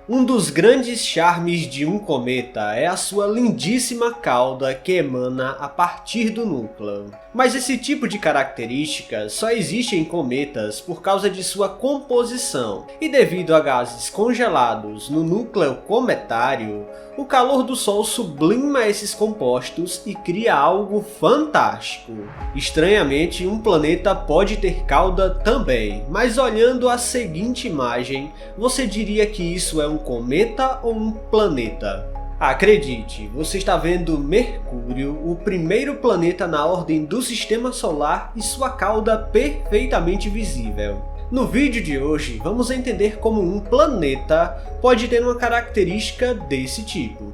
Um dos grandes charmes de um cometa é a sua lindíssima cauda que emana a partir do núcleo. Mas esse tipo de característica só existe em cometas por causa de sua composição, e devido a gases congelados no núcleo cometário, o calor do Sol sublima esses compostos e cria algo fantástico. Estranhamente, um planeta pode ter cauda também, mas olhando a seguinte imagem, você diria que isso é um cometa ou um planeta? Acredite, você está vendo Mercúrio, o primeiro planeta na ordem do Sistema Solar e sua cauda perfeitamente visível. No vídeo de hoje, vamos entender como um planeta pode ter uma característica desse tipo.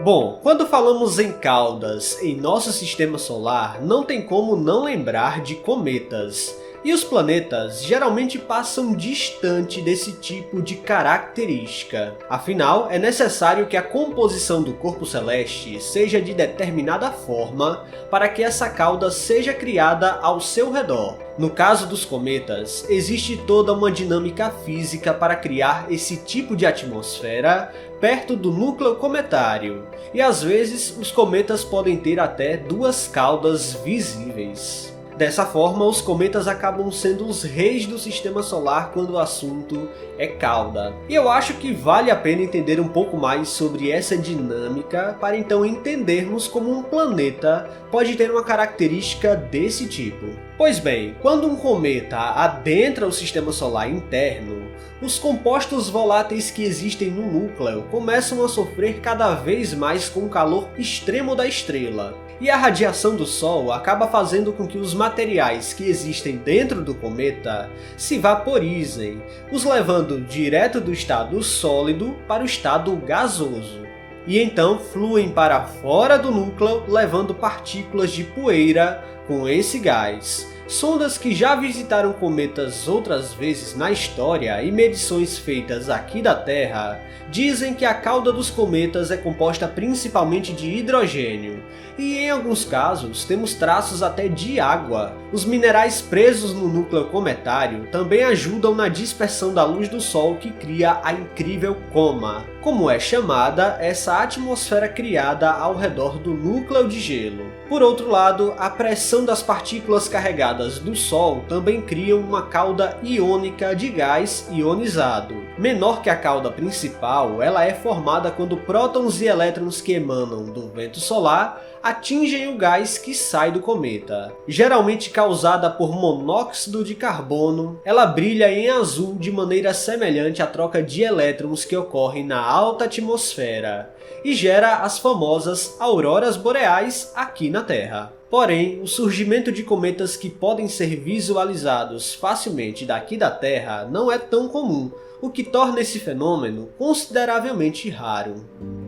Bom, quando falamos em caudas em nosso Sistema Solar, não tem como não lembrar de cometas. E os planetas geralmente passam distante desse tipo de característica. Afinal, é necessário que a composição do corpo celeste seja de determinada forma para que essa cauda seja criada ao seu redor. No caso dos cometas, existe toda uma dinâmica física para criar esse tipo de atmosfera perto do núcleo cometário, e às vezes os cometas podem ter até duas caudas visíveis. Dessa forma, os cometas acabam sendo os reis do Sistema Solar quando o assunto é cauda. E eu acho que vale a pena entender um pouco mais sobre essa dinâmica para então entendermos como um planeta pode ter uma característica desse tipo. Pois bem, quando um cometa adentra o Sistema Solar interno, os compostos voláteis que existem no núcleo começam a sofrer cada vez mais com o calor extremo da estrela. E a radiação do Sol acaba fazendo com que os materiais que existem dentro do cometa se vaporizem, os levando direto do estado sólido para o estado gasoso. E então fluem para fora do núcleo, levando partículas de poeira com esse gás. Sondas que já visitaram cometas outras vezes na história e medições feitas aqui da Terra dizem que a cauda dos cometas é composta principalmente de hidrogênio, e em alguns casos temos traços até de água. Os minerais presos no núcleo cometário também ajudam na dispersão da luz do Sol que cria a incrível coma, como é chamada essa atmosfera criada ao redor do núcleo de gelo. Por outro lado, a pressão das partículas carregadas do Sol também cria uma cauda iônica de gás ionizado. Menor que a cauda principal, ela é formada quando prótons e elétrons que emanam do vento solar atingem o gás que sai do cometa. Geralmente causada por monóxido de carbono, ela brilha em azul de maneira semelhante à troca de elétrons que ocorre na alta atmosfera e gera as famosas auroras boreais aqui na Terra. Porém, o surgimento de cometas que podem ser visualizados facilmente daqui da Terra não é tão comum, o que torna esse fenômeno consideravelmente raro.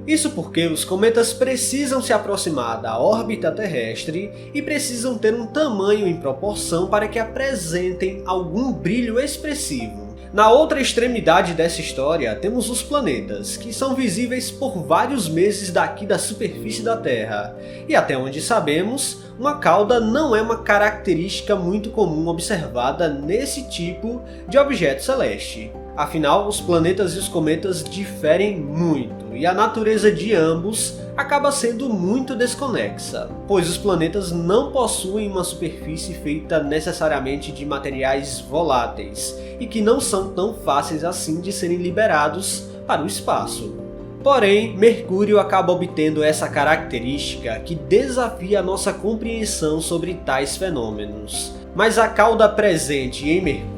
Isso porque os cometas precisam se aproximar da órbita terrestre e precisam ter um tamanho em proporção para que apresentem algum brilho expressivo. Na outra extremidade dessa história temos os planetas, que são visíveis por vários meses daqui da superfície da Terra, e até onde sabemos, uma cauda não é uma característica muito comum observada nesse tipo de objeto celeste. Afinal, os planetas e os cometas diferem muito, e a natureza de ambos acaba sendo muito desconexa, pois os planetas não possuem uma superfície feita necessariamente de materiais voláteis, e que não são tão fáceis assim de serem liberados para o espaço. Porém, Mercúrio acaba obtendo essa característica que desafia a nossa compreensão sobre tais fenômenos. Mas a cauda presente em Mercúrio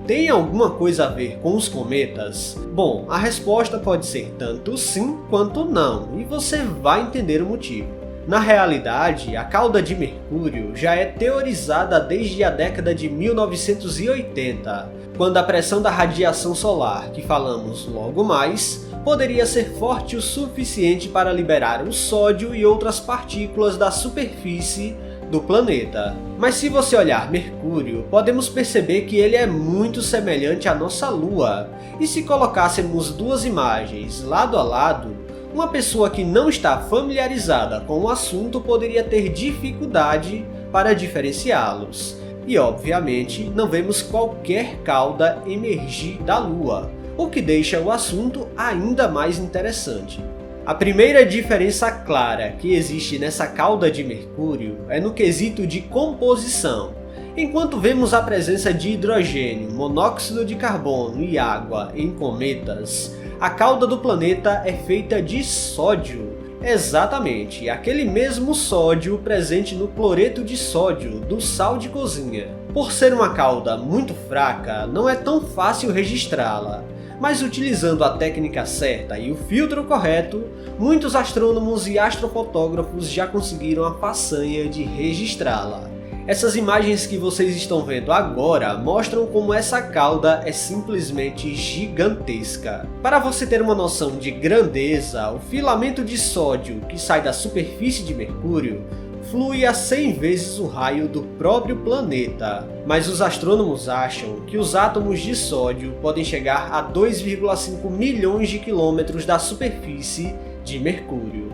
tem alguma coisa a ver com os cometas? Bom, a resposta pode ser tanto sim quanto não, e você vai entender o motivo. Na realidade, a cauda de Mercúrio já é teorizada desde a década de 1980, quando a pressão da radiação solar, que falamos logo mais, poderia ser forte o suficiente para liberar o sódio e outras partículas da superfície do planeta. Mas se você olhar Mercúrio, podemos perceber que ele é muito semelhante à nossa Lua, e se colocássemos duas imagens lado a lado, uma pessoa que não está familiarizada com o assunto poderia ter dificuldade para diferenciá-los. E obviamente não vemos qualquer cauda emergir da Lua, o que deixa o assunto ainda mais interessante. A primeira diferença clara que existe nessa cauda de Mercúrio é no quesito de composição. Enquanto vemos a presença de hidrogênio, monóxido de carbono e água em cometas, a cauda do planeta é feita de sódio. Exatamente, aquele mesmo sódio presente no cloreto de sódio do sal de cozinha. Por ser uma cauda muito fraca, não é tão fácil registrá-la. Mas utilizando a técnica certa e o filtro correto, muitos astrônomos e astrofotógrafos já conseguiram a façanha de registrá-la. Essas imagens que vocês estão vendo agora mostram como essa cauda é simplesmente gigantesca. Para você ter uma noção de grandeza, o filamento de sódio que sai da superfície de Mercúrio flui a 100 vezes o raio do próprio planeta, mas os astrônomos acham que os átomos de sódio podem chegar a 2,5 milhões de quilômetros da superfície de Mercúrio.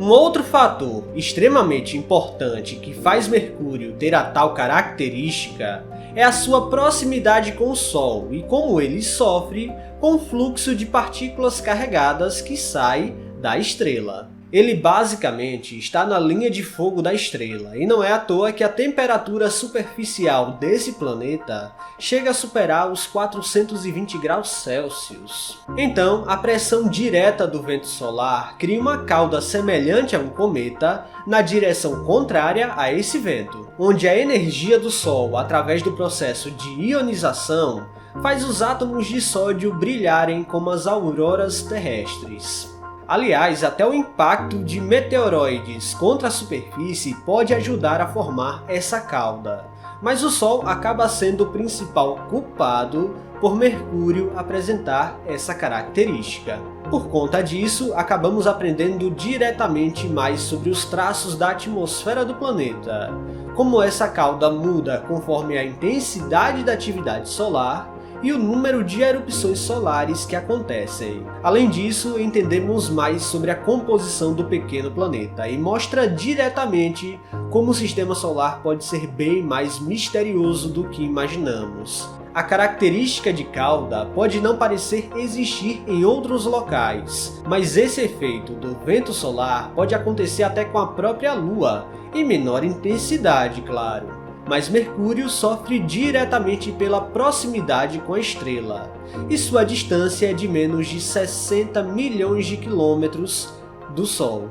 Um outro fator extremamente importante que faz Mercúrio ter a tal característica é a sua proximidade com o Sol e como ele sofre com o fluxo de partículas carregadas que sai da estrela. Ele basicamente está na linha de fogo da estrela, e não é à toa que a temperatura superficial desse planeta chega a superar os 420 graus Celsius. Então, a pressão direta do vento solar cria uma cauda semelhante a um cometa na direção contrária a esse vento, onde a energia do Sol, através do processo de ionização, faz os átomos de sódio brilharem como as auroras terrestres. Aliás, até o impacto de meteoroides contra a superfície pode ajudar a formar essa cauda. Mas o Sol acaba sendo o principal culpado por Mercúrio apresentar essa característica. Por conta disso, acabamos aprendendo diretamente mais sobre os traços da atmosfera do planeta, como essa cauda muda conforme a intensidade da atividade solar e o número de erupções solares que acontecem. Além disso, entendemos mais sobre a composição do pequeno planeta e mostra diretamente como o sistema solar pode ser bem mais misterioso do que imaginamos. A característica de cauda pode não parecer existir em outros locais, mas esse efeito do vento solar pode acontecer até com a própria Lua, em menor intensidade, claro. Mas Mercúrio sofre diretamente pela proximidade com a estrela, e sua distância é de menos de 60 milhões de quilômetros do Sol.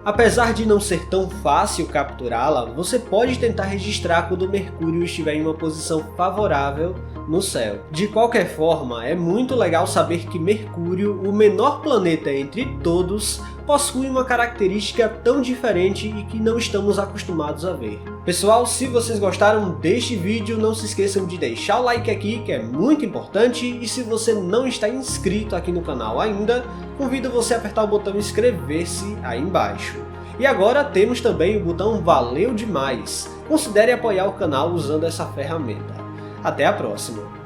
Apesar de não ser tão fácil capturá-la, você pode tentar registrar quando Mercúrio estiver em uma posição favorável no céu. De qualquer forma, é muito legal saber que Mercúrio, o menor planeta entre todos, possui uma característica tão diferente e que não estamos acostumados a ver. Pessoal, se vocês gostaram deste vídeo, não se esqueçam de deixar o like aqui, que é muito importante, e se você não está inscrito aqui no canal ainda, convido você a apertar o botão inscrever-se aí embaixo. E agora temos também o botão Valeu Demais. Considere apoiar o canal usando essa ferramenta. Até a próxima!